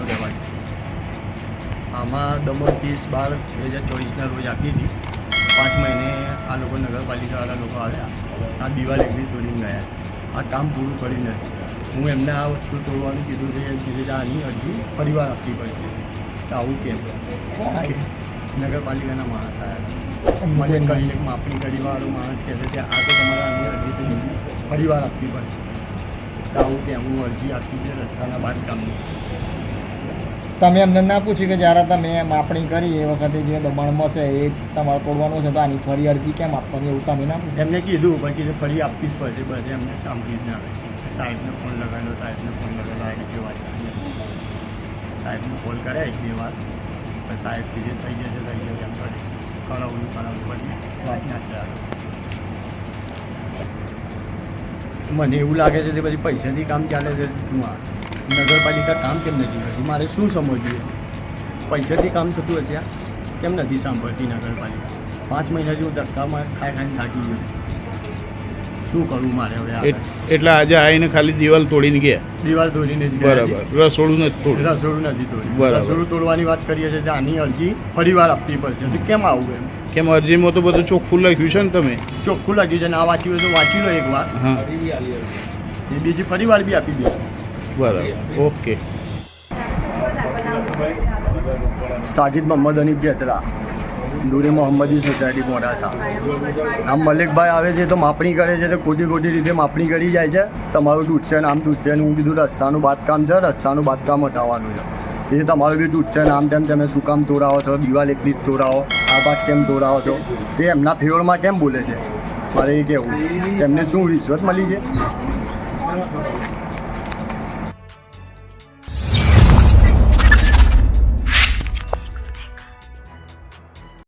તાલુકાનો રહેવાસી. આમાં દમણ 30/12/2024ના રોજ આપી હતી. 5 મહિને આ લોકો નગરપાલિકાવાળા લોકો આવ્યા, આ દિવાલ એકલી તોડીને ગયા છે. આ કામ પૂરું કરી નથી. હું એમને આ વસ્તુ તોડવાનું કીધું છે, એમ કીધું કે આની અરજી ફરીવાર આપવી પડશે. તો આવું કેમ? નગરપાલિકાના માણસ આવ્યા, મને કરીને માપણી કરીવાળો માણસ કહે છે આ તો તમારે આની અરજી ફરીવાર આપવી પડશે. તો આવું કે હું અરજી આપી છે રસ્તાના બાંધકામની. તમે એમને ના પૂછ્યું કે જ્યારે તમે માપણી કરી એ વખતે જે દબાણમાં છે એ તમારે તોડવાનું છે તો આની ફરી અરજી કેમ આપવાની એવું તમે ના પૂછ્યું? એમને કીધું પણ કીધું ફરી આપવી જ પડશે. બસ એમને સાંભળી જ ના આવે. સાહેબને ફોન લગાવેલો, સાહેબને ફોન લગાવેલો, આ રીતે વાત કરી. સાહેબને કોલ કરે એક બે વાર, પણ સાહેબ કીધે થઈ જશે એમ કરીશ. કરાવવું પછી વાત ના ચાલે. મને એવું લાગે છે કે પછી પૈસાથી કામ ચાલે છે. નગરપાલિકા કામ કેમ નથી કરતી? મારે શું સમજવું? પૈસાથી કામ થતું હશે? આ કેમ નથી સાંભળતી નગરપાલિકા? 5 મહિનાથી હું ધક્કામાં ખાઈને થાકી ગયો. શું કરવું મારે હવે? એટલે આજે આવીને ખાલી દિવાલ તોડીને ગયા? દિવાલ તોડીને જ ગયા. બરાબર. રસોડું નથી તોડ્યું? રસોડું નથી તોડ્યું. બરાબર. રસોડું તોડવાની વાત કરીએ છીએ તો આની અરજી ફરીવાર આપવી પડશે. તો કેમ આવું એમ? કેમ અરજીમાં તો બધું ચોખ્ખું લખ્યું છે ને? તમે ચોખ્ખું લખ્યું છે ને, આ વાંચ્યું હોય તો વાંચી લો એકવાર. હા, એ બીજી ફરીવાર બી આપી દઈશું. બરાબર. ઓકે. સાજિદ મોહમ્મદ અનીફ જેતરા, નૂરે મોહમ્મદી સોસાયટી મોડાસા. આમ મલિકભાઈ આવે છે તો માપણી કરે છે તો ખોટી રીતે માપણી કરી જાય છે. તમારું તૂટશે ને આમ તૂટશે ને. હું કીધું રસ્તાનું બાંધકામ છે, રસ્તાનું બાંધકામ હટાવવાનું છે. એ તમારું બી તૂટશે ને આમ તેમ તમે શું કામ તોડાવો છો? દિવાલ એકલી જ તોડાવો, આ ભાગ કેમ તોડાવો છો? એ એમના ફેવરમાં કેમ બોલે છે? મારે એ કહેવું, એમને શું રિશ્વત મળી છે?